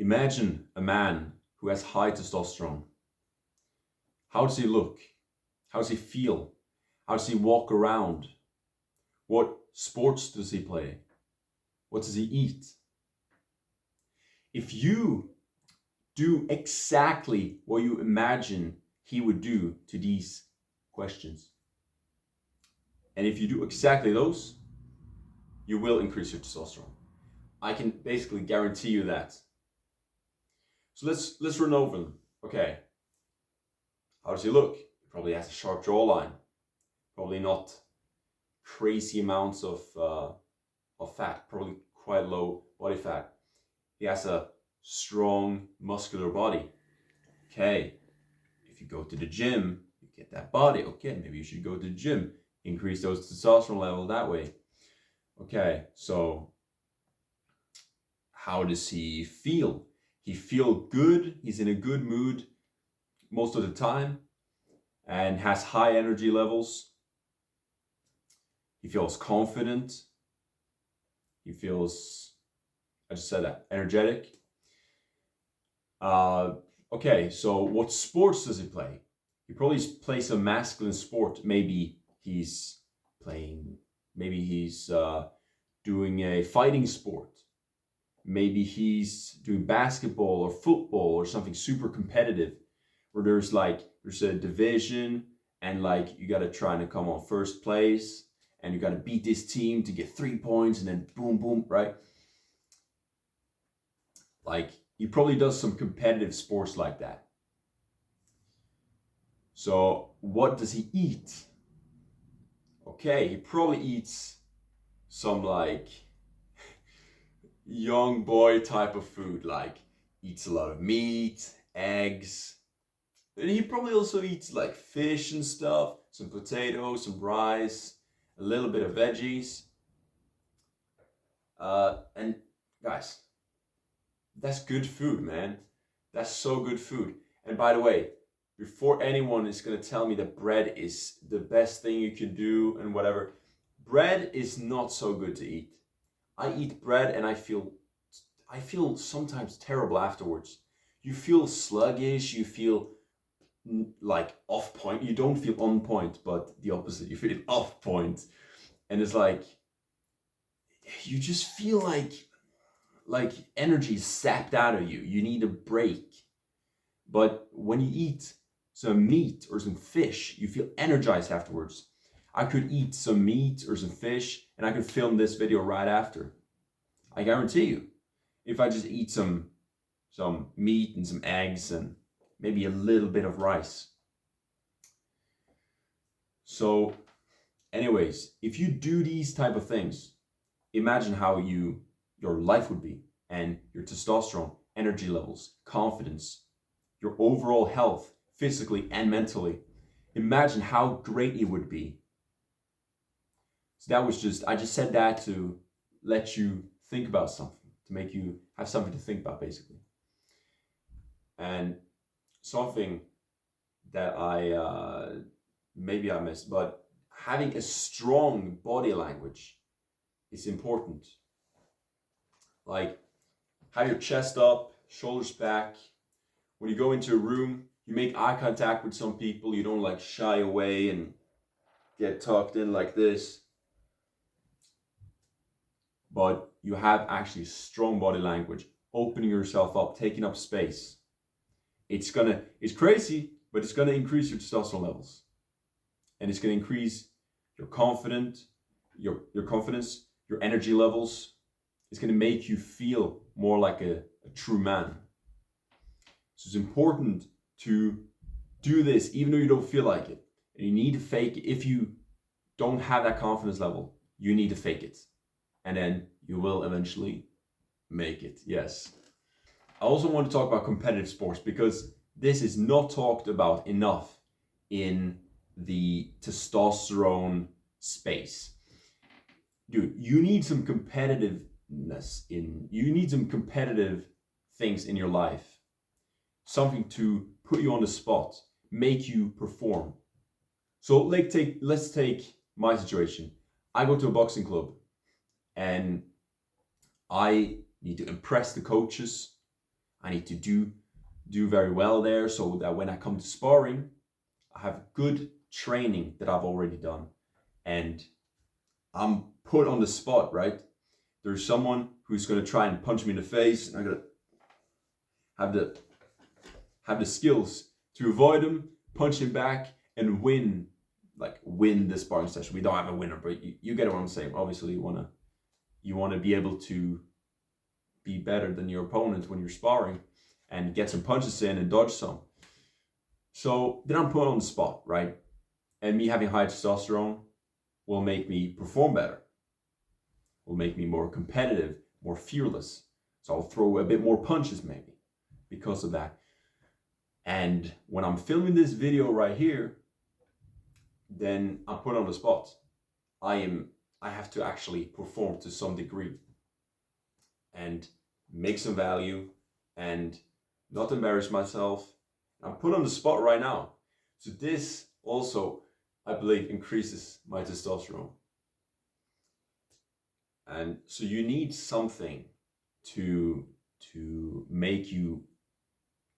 Imagine a man who has high testosterone. How does he look? How does he feel? How does he walk around? What sports does he play? What does he eat? If you do exactly what you imagine he would do to these questions, and if you do exactly those, you will increase your testosterone. I can basically guarantee you that. So let's run over them. Okay. How does he look? He probably has a sharp jawline. Probably not crazy amounts of fat. Probably quite low body fat. He has a strong muscular body. Okay. If you go to the gym, you get that body. Okay, maybe you should go to the gym. Increase those testosterone levels that way. Okay, so how does he feel? He feels good. He's in a good mood most of the time and has high energy levels. He feels confident. He feels, I just said that, energetic. Okay, so what sports does he play? He probably plays a masculine sport. Maybe he's doing a fighting sport. Maybe he's doing basketball or football or something super competitive where there's a division and like you got to try to come on first place and you got to beat this team to get 3 points and then boom, boom, right? Like he probably does some competitive sports like that. So what does he eat? Okay, he probably eats some like young boy type of food, like eats a lot of meat, eggs. And he probably also eats like fish and stuff, some potatoes, some rice, a little bit of veggies. And guys, that's good food, man. That's so good food. And by the way, before anyone is going to tell me that bread is the best thing you can do and whatever, bread is not so good to eat. I eat bread and I feel sometimes terrible afterwards. You feel sluggish, you feel like off point. You don't feel on point, but the opposite. You feel off point. And it's like you just feel like energy is sapped out of you. You need a break. But when you eat some meat or some fish, you feel energized afterwards. I could eat some meat or some fish and I could film this video right after. I guarantee you. If I just eat some meat and some eggs and maybe a little bit of rice. So anyways, if you do these type of things, imagine how your life would be and your testosterone, energy levels, confidence, your overall health, physically and mentally. Imagine how great it would be. So I just said that to let you think about something, to make you have something to think about basically. And something that maybe I missed, but having a strong body language is important. Like have your chest up, shoulders back. When you go into a room, you make eye contact with some people. You don't like shy away and get tucked in like this. But you have actually strong body language, opening yourself up, taking up space. It's crazy, but it's gonna increase your testosterone levels. And it's gonna increase your confidence, your energy levels. It's gonna make you feel more like a true man. So it's important to do this even though you don't feel like it. And you need to fake it. If you don't have that confidence level, you need to fake it. And then you will eventually make it. Yes. I also want to talk about competitive sports because this is not talked about enough in the testosterone space. Dude, you need some competitiveness you need some competitive things in your life. Something to put you on the spot, make you perform. So let's take my situation. I go to a boxing club and I need to impress the coaches. I need to do very well there, so that when I come to sparring, I have good training that I've already done, and I'm put on the spot, right? There's someone who's going to try and punch me in the face, and I'm going to have the skills to avoid him, punch him back, and win the sparring session. We don't have a winner, but you get what I'm saying. Obviously, you wanna be able to be better than your opponent when you're sparring, and get some punches in and dodge some. So then I'm put on the spot, right? And me having high testosterone will make me perform better, will make me more competitive, more fearless. So I'll throw a bit more punches maybe because of that. And when I'm filming this video right here, then I'm put on the spot. I have to actually perform to some degree and make some value and not embarrass myself. I'm put on the spot right now. So this also, I believe, increases my testosterone. And so you need something to make you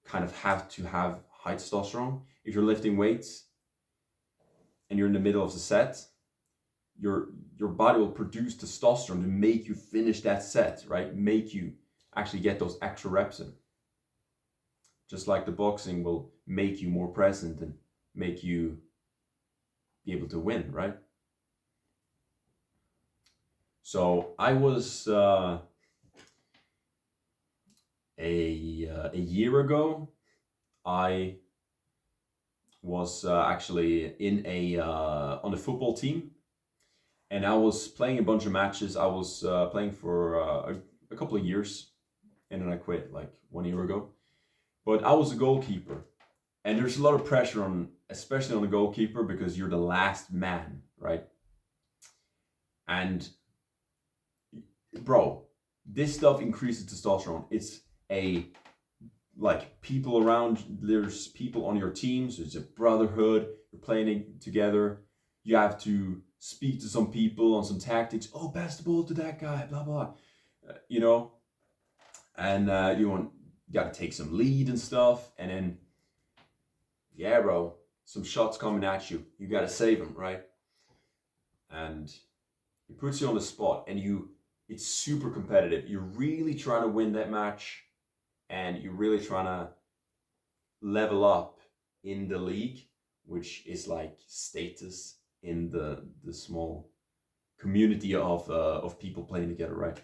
kind of have to have high testosterone. If you're lifting weights and you're in the middle of the set, your body will produce testosterone to make you finish that set, right? Make you actually get those extra reps in. Just like the boxing will make you more present and make you be able to win, right? So I was a year ago, I was actually in on a football team, and I was playing a bunch of matches. I was playing for a couple of years, and then I quit like 1 year ago. But I was a goalkeeper, and there's a lot of pressure on, especially on the goalkeeper, because you're the last man, right? And bro, this stuff increases testosterone. It's like people around, there's people on your teams, there's a brotherhood, you're playing together, you have to speak to some people on some tactics. Oh, pass the ball to that guy, blah blah, you know, and you got to take some lead and stuff, and then yeah, bro, some shots coming at you, you got to save them, right? And it puts you on the spot, and it's super competitive. You're really trying to win that match, and you're really trying to level up in the league, which is like status in the small community of people playing together, right?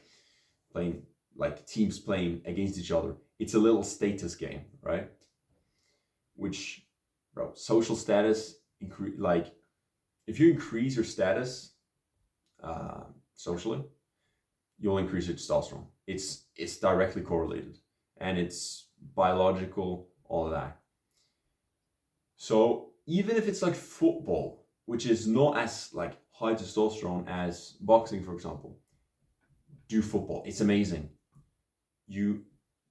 Playing like teams playing against each other. It's a little status game, right? Which, bro, social status, like if you increase your status socially, you'll increase your testosterone. It's directly correlated, and it's biological, all of that. So even if it's like football, which is not as like high testosterone as boxing, for example, do football. It's amazing. You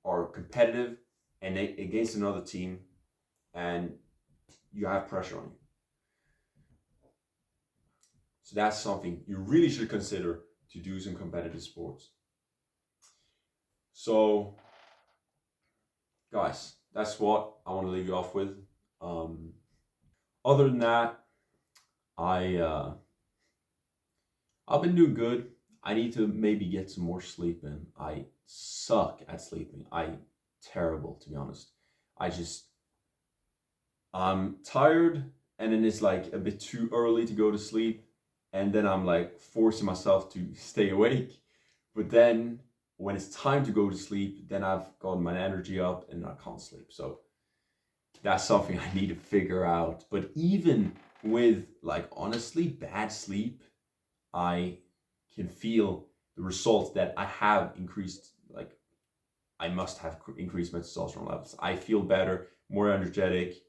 are competitive and against another team, and you have pressure on you. So that's something you really should consider to do some competitive sports. So, guys, that's what I want to leave you off with. Other than that, I've been doing good. I need to maybe get some more sleep in. I suck at sleeping. I'm terrible, to be honest. I'm tired, and then it's like a bit too early to go to sleep, and then I'm like forcing myself to stay awake. But then when it's time to go to sleep, then I've gotten my energy up and I can't sleep. So that's something I need to figure out. But even with like honestly bad sleep, I can feel the results that I have increased. Like I must have increased my testosterone levels. I feel better, more energetic.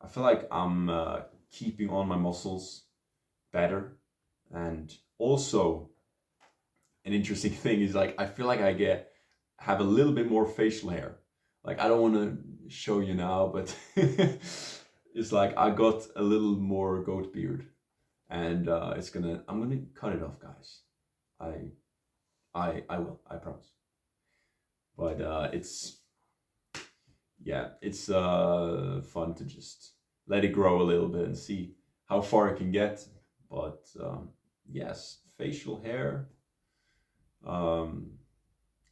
I feel like I'm keeping on my muscles better. And also an interesting thing is like I feel like have a little bit more facial hair. Like I don't want to show you now, but it's like I got a little more goat beard, and I'm gonna cut it off, guys. I will, I promise. But yeah, it's fun to just let it grow a little bit and see how far it can get. But yes, facial hair, um,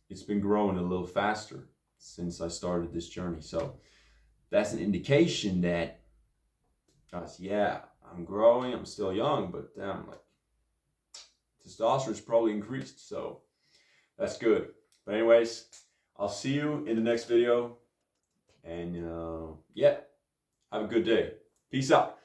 it's been growing a little faster since I started this journey. So that's an indication that, yeah, I'm growing. I'm still young, but damn, like testosterone's probably increased. So that's good. But anyways, I'll see you in the next video. And yeah, have a good day. Peace out.